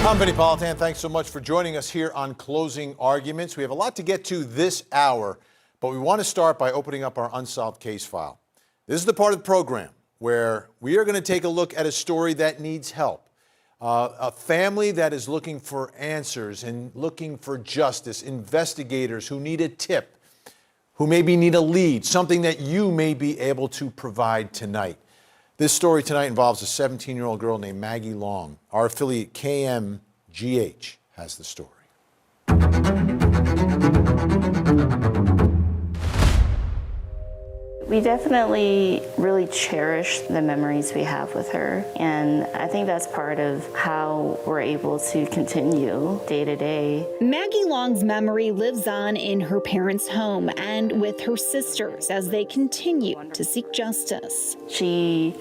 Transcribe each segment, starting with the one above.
I'm Vinny Politan. Thanks so much for joining us here on Closing Arguments. We have a lot to get to this hour, but we want to start by opening up our unsolved case file. This is the part of the program where we are going to take a look at a story that needs help. A family that is looking for answers and looking for justice, investigators who need a tip, who maybe need a lead, something that you may be able to provide tonight. This story tonight involves a 17-year-old girl named Maggie Long. Our affiliate KMGH has the story. We definitely really cherish the memories we have with her, and I think that's part of how we're able to continue day to day. Maggie Long's memory lives on in her parents' home and with her sisters as they continue to seek justice. She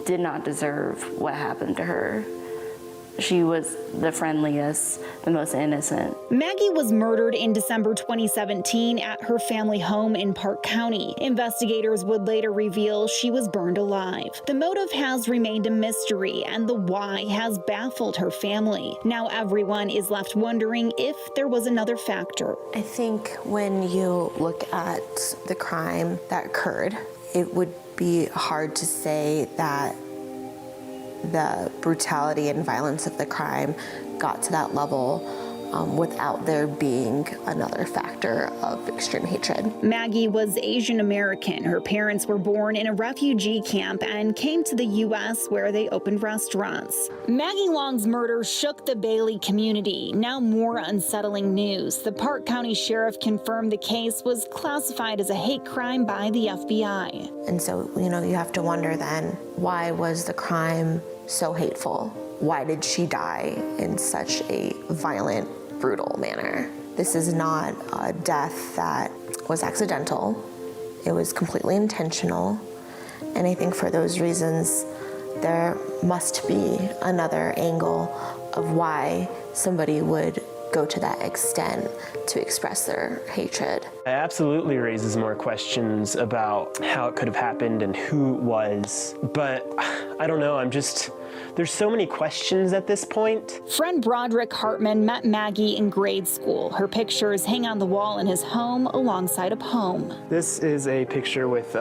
did not deserve what happened to her. She was the friendliest, the most innocent. Maggie was murdered in December 2017 at her family home in Park County. Investigators would later reveal she was burned alive. The motive has remained a mystery, and the why has baffled her family. Now everyone is left wondering if there was another factor. I think when you look at the crime that occurred, it would be hard to say that the brutality and violence of the crime got to that level without there being another factor of extreme hatred. Maggie was Asian American. Her parents were born in a refugee camp and came to the U.S. where they opened restaurants. Maggie Long's murder shook the Bailey community. Now more unsettling news. The Park County Sheriff confirmed the case was classified as a hate crime by the FBI. And so, you have to wonder then, why was the crime so hateful? Why did she die in such a violent, brutal manner? This is not a death that was accidental. It was completely intentional. And I think for those reasons, there must be another angle of why somebody would go to that extent to express their hatred. It absolutely raises more questions about how it could have happened and who it was. But I don't know, there's so many questions at this point. Friend Broderick Hartman met Maggie in grade school. Her pictures hang on the wall in his home alongside a poem. This is a picture with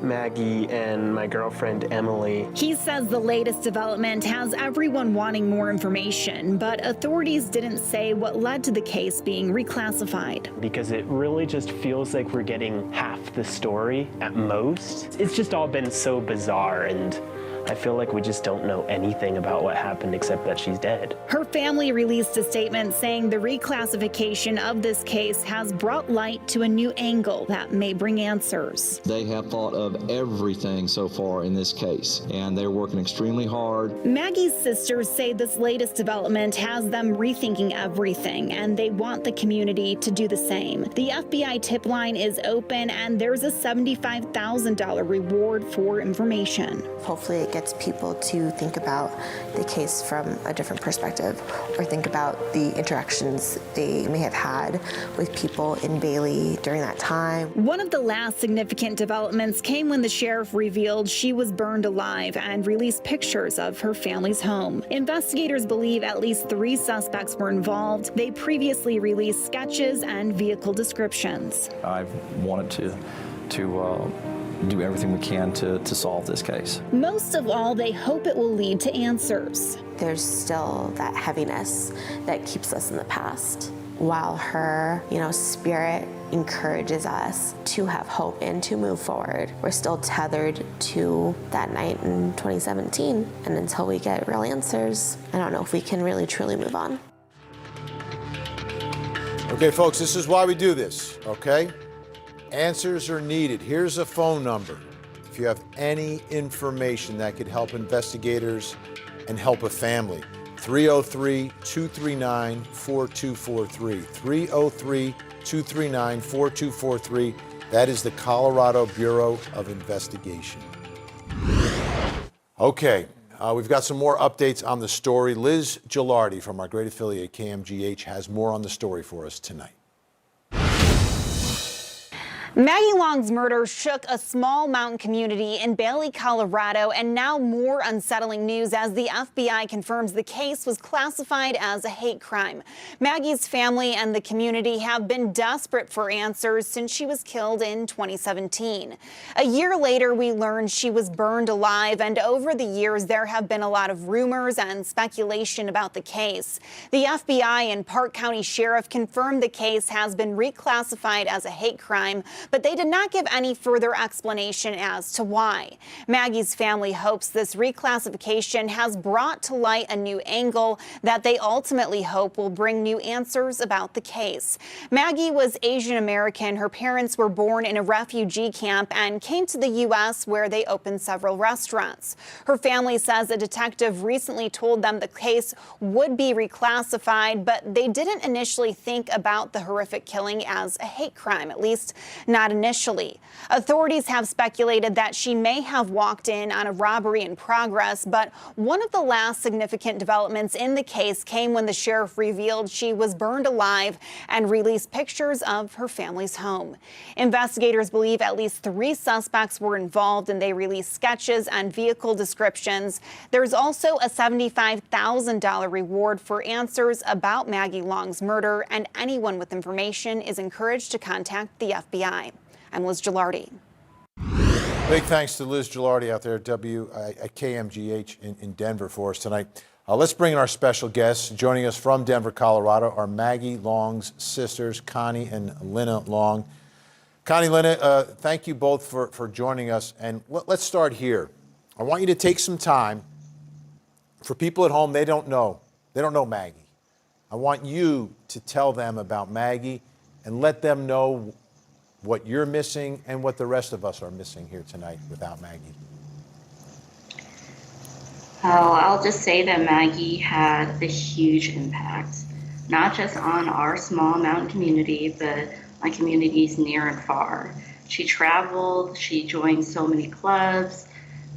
Maggie and my girlfriend Emily. He says the latest development has everyone wanting more information, but authorities didn't say what led to the case being reclassified. Because it really just feels like we're getting half the story at most. It's just all been so bizarre, and I feel like we just don't know anything about what happened except that she's dead. Her family released a statement saying the reclassification of this case has brought light to a new angle that may bring answers. They have thought of everything so far in this case, and they're working extremely hard. Maggie's sisters say this latest development has them rethinking everything, and they want the community to do the same. The FBI tip line is open, and there's a $75,000 reward for information. Hopefully it gets people to think about the case from a different perspective, or think about the interactions they may have had with people in Bailey during that time. One of the last significant developments came when the sheriff revealed she was burned alive and released pictures of her family's home. Investigators believe at least 3 suspects were involved. They previously released sketches and vehicle descriptions. I've wanted to do everything we can to solve this case. Most of all, they hope it will lead to answers. There's still that heaviness that keeps us in the past. While her, spirit encourages us to have hope and to move forward, we're still tethered to that night in 2017. And until we get real answers, I don't know if we can really truly move on. Okay, folks, this is why we do this, okay? Answers are needed. Here's a phone number. If you have any information that could help investigators and help a family, 303-239-4243. 303-239-4243. That is the Colorado Bureau of Investigation. Okay, we've got some more updates on the story. Liz Gilardi from our great affiliate KMGH has more on the story for us tonight. Maggie Long's murder shook a small mountain community in Bailey, Colorado, and now more unsettling news as the FBI confirms the case was classified as a hate crime. Maggie's family and the community have been desperate for answers since she was killed in 2017. A year later, we learned she was burned alive, and over the years, there have been a lot of rumors and speculation about the case. The FBI and Park County Sheriff confirmed the case has been reclassified as a hate crime, but they did not give any further explanation as to why. Maggie's family hopes this reclassification has brought to light a new angle that they ultimately hope will bring new answers about the case. Maggie was Asian American. Her parents were born in a refugee camp and came to the U.S. where they opened several restaurants. Her family says a detective recently told them the case would be reclassified, but they didn't initially think about the horrific killing as a hate crime, at least not initially. Authorities have speculated that she may have walked in on a robbery in progress, but one of the last significant developments in the case came when the sheriff revealed she was burned alive and released pictures of her family's home. Investigators believe at least 3 suspects were involved, and they released sketches and vehicle descriptions. There's also a $75,000 reward for answers about Maggie Long's murder, and anyone with information is encouraged to contact the FBI. I'm Liz Gilardi. Big thanks to Liz Gilardi out there at KMGH in Denver for us tonight. Let's bring in our special guests. Joining us from Denver, Colorado are Maggie Long's sisters, Connie and Lena Long. Connie, Lena, thank you both for joining us. And let's start here. I want you to take some time. For people at home, they don't know Maggie. I want you to tell them about Maggie and let them know what you're missing and what the rest of us are missing here tonight without Maggie. Oh, I'll just say that Maggie had a huge impact, not just on our small mountain community, but on communities near and far. She traveled, she joined so many clubs.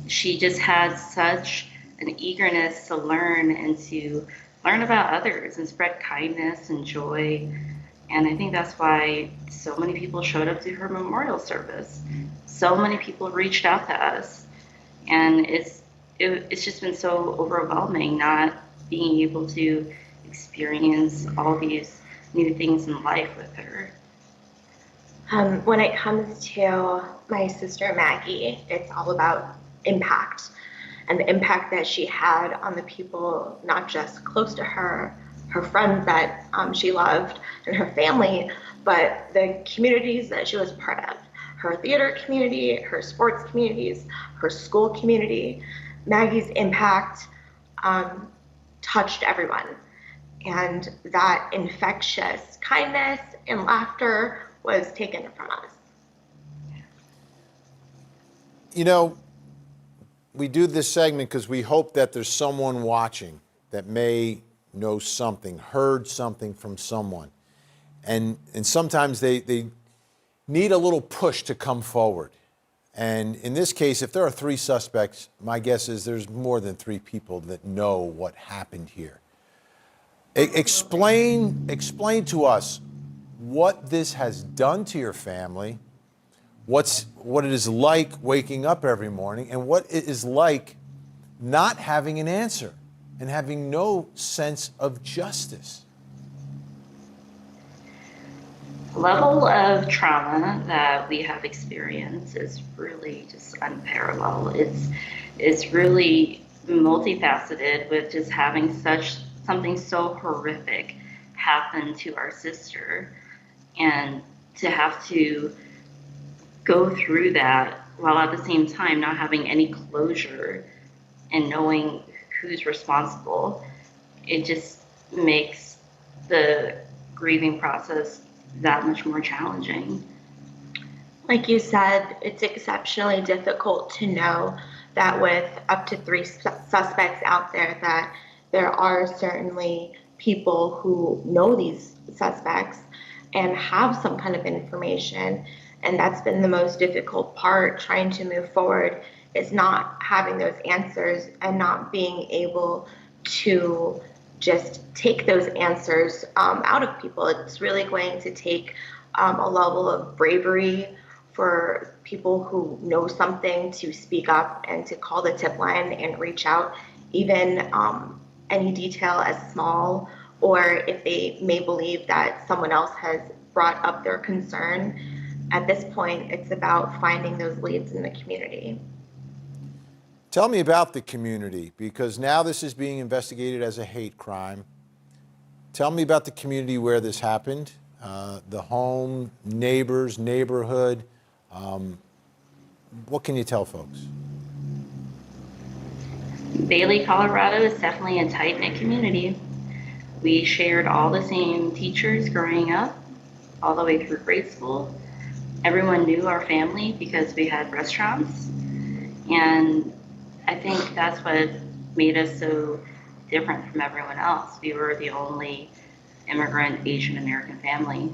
She just had such an eagerness to learn and to learn about others and spread kindness and joy. And I think that's why so many people showed up to her memorial service. So many people reached out to us. And it's just been so overwhelming not being able to experience all these new things in life with her. When it comes to my sister Maggie, it's all about impact and the impact that she had on the people not just close to her friends that she loved, and her family, but the communities that she was part of. Her theater community, her sports communities, her school community. Maggie's impact touched everyone. And that infectious kindness and laughter was taken from us. You know, we do this segment because we hope that there's someone watching that may know something, heard something from someone. And sometimes they need a little push to come forward. And in this case, if there are 3 suspects, my guess is there's more than 3 people that know what happened here. Explain to us what this has done to your family, what it is like waking up every morning, and what it is like not having an answer and having no sense of justice. The level of trauma that we have experienced is really just unparalleled. It's really multifaceted, with just having something so horrific happen to our sister, and to have to go through that while at the same time not having any closure and knowing who's responsible. It just makes the grieving process that much more challenging. Like you said, it's exceptionally difficult to know that with up to 3 suspects out there, that there are certainly people who know these suspects and have some kind of information. And that's been the most difficult part, trying to move forward, is not having those answers and not being able to just take those answers out of people. It's really going to take a level of bravery for people who know something to speak up and to call the tip line and reach out, even any detail as small, or if they may believe that someone else has brought up their concern. At this point, it's about finding those leads in the community. Tell me about the community, because now this is being investigated as a hate crime. Tell me about the community where this happened, the home, neighbors, neighborhood. What can you tell folks? Bailey, Colorado is definitely a tight-knit community. We shared all the same teachers growing up, all the way through grade school. Everyone knew our family because we had restaurants. And I think that's what made us so different from everyone else. We were the only immigrant Asian American family.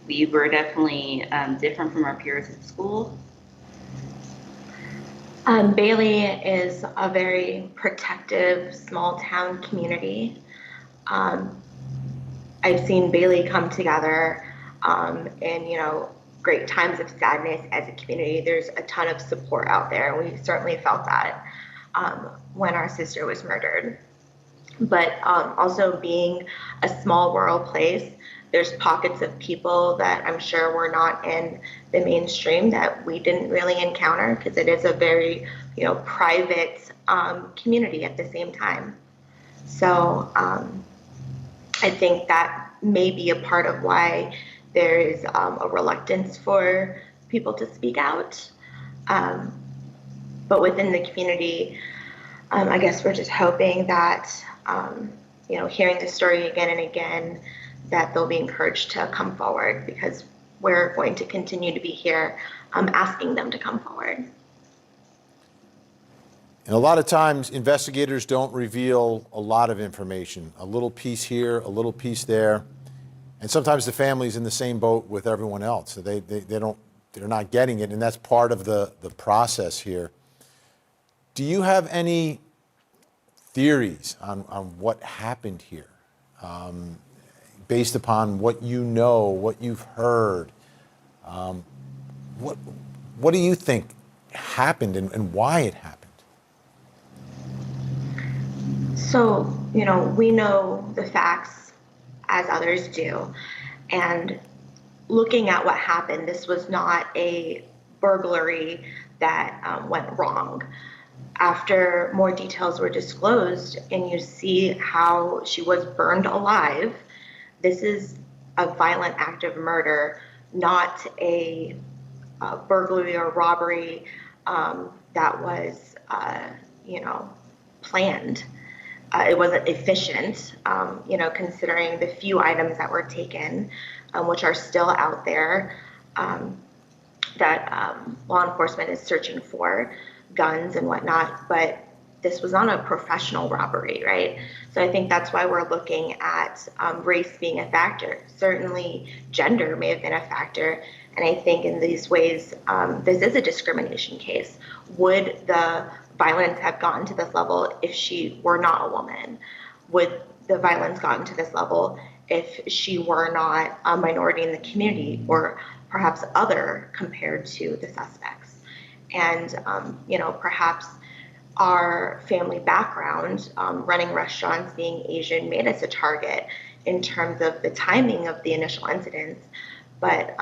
We were definitely different from our peers at school. Bailey is a very protective small town community. I've seen Bailey come together in, great times of sadness as a community. There's a ton of support out there, and we certainly felt that when our sister was murdered. But also being a small rural place, there's pockets of people that I'm sure were not in the mainstream that we didn't really encounter, because it is a very, private community at the same time. So I think that may be a part of why there is a reluctance for people to speak out. But within the community, I guess we're just hoping that, hearing the story again and again, that they'll be encouraged to come forward, because we're going to continue to be here asking them to come forward. And a lot of times investigators don't reveal a lot of information, a little piece here, a little piece there. And sometimes the family's in the same boat with everyone else. So they're not getting it, and that's part of the process here. Do you have any theories on what happened here, based upon what you know, what you've heard? What do you think happened and why it happened? So, we know the facts as others do. And looking at what happened, this was not a burglary that went wrong. After more details were disclosed and you see how she was burned alive, this is a violent act of murder, not a burglary or robbery that was, planned. It wasn't efficient, considering the few items that were taken, which are still out there, that law enforcement is searching for, guns and whatnot. But this was not a professional robbery, right? So I think that's why we're looking at race being a factor. Certainly gender may have been a factor. And I think in these ways, this is a discrimination case. Would the violence have gotten to this level if she were not a woman? Would the violence gotten to this level if she were not a minority in the community, or perhaps other compared to the suspects? And, perhaps our family background, running restaurants, being Asian, made us a target in terms of the timing of the initial incidents. But,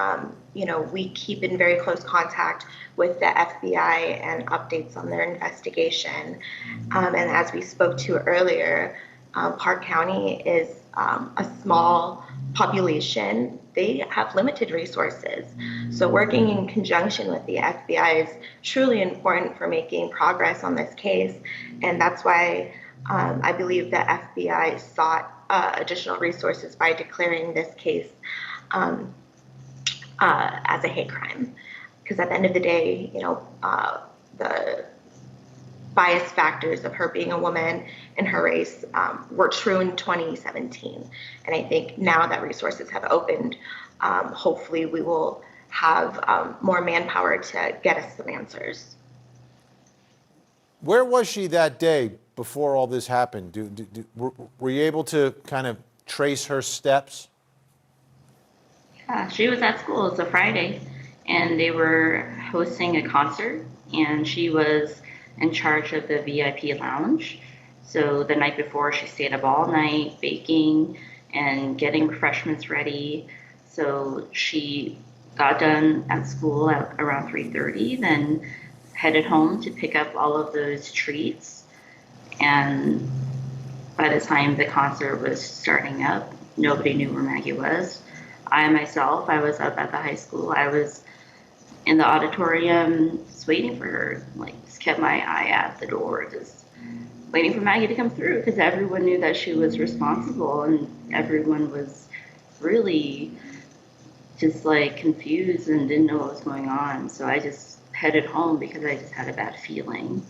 we keep in very close contact with the FBI and updates on their investigation. And as we spoke to earlier, Park County is a small population. They have limited resources. So working in conjunction with the FBI is truly important for making progress on this case. And that's why I believe the FBI sought additional resources by declaring this case as a hate crime. Because at the end of the day, the bias factors of her being a woman and her race were true in 2017. And I think now that resources have opened, hopefully we will have more manpower to get us some answers. Where was she that day before all this happened? Were you able to kind of trace her steps? Yeah, she was at school. It's a Friday. and they were hosting a concert, and she was in charge of the VIP lounge. So the night before, she stayed up all night baking and getting refreshments ready. So she got done at school at around 3:30, then headed home to pick up all of those treats. And by the time the concert was starting up, nobody knew where Maggie was. I myself, I was up at the high school. I was in the auditorium just waiting for her, like just kept my eye at the door, just waiting for Maggie to come through, because everyone knew that she was responsible and everyone was really just like confused and didn't know what was going on. So I just headed home because I just had a bad feeling.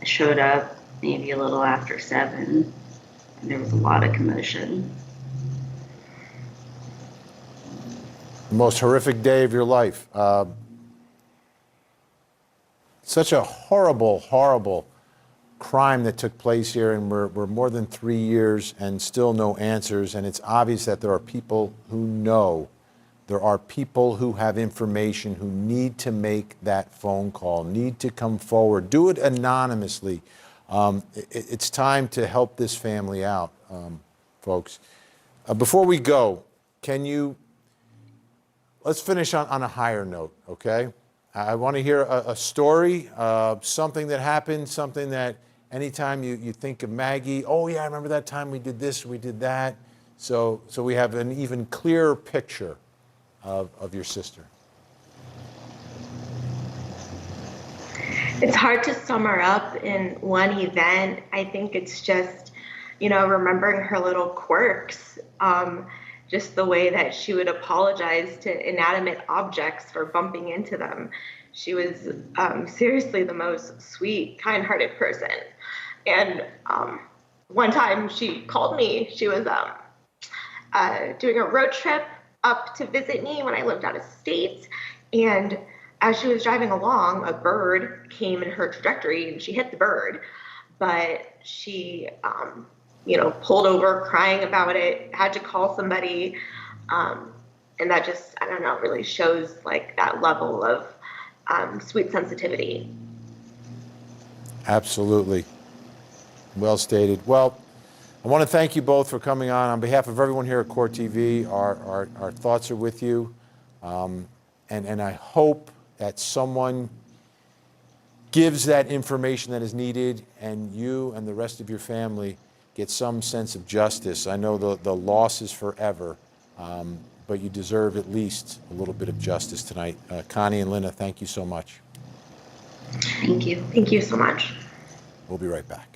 I showed up maybe a little after 7, and there was a lot of commotion. The most horrific day of your life. Such a horrible, horrible crime that took place here, and we're more than 3 years and still no answers. And it's obvious that there are people who know. There are people who have information who need to make that phone call, need to come forward. Do it anonymously. It's time to help this family out, folks. Before we go, let's finish on a higher note, okay? I want to hear a story, something that happened, something that anytime you think of Maggie, oh yeah, I remember that time we did this, we did that. So we have an even clearer picture of your sister. It's hard to sum her up in one event. I think it's just, remembering her little quirks, just the way that she would apologize to inanimate objects for bumping into them. She was seriously the most sweet, kind-hearted person. And one time she called me. She was doing a road trip up to visit me when I lived out of state. And as she was driving along, a bird came in her trajectory and she hit the bird. But she, pulled over crying about it, had to call somebody. And that just, I don't know, really shows like that level of sweet sensitivity. Absolutely. Well stated. Well, I want to thank you both for coming on. On behalf of everyone here at Court TV, our thoughts are with you. And I hope that someone gives that information that is needed and you and the rest of your family get some sense of justice. I know the loss is forever, but you deserve at least a little bit of justice tonight. Connie and Lynna, thank you so much. Thank you. Thank you so much. We'll be right back.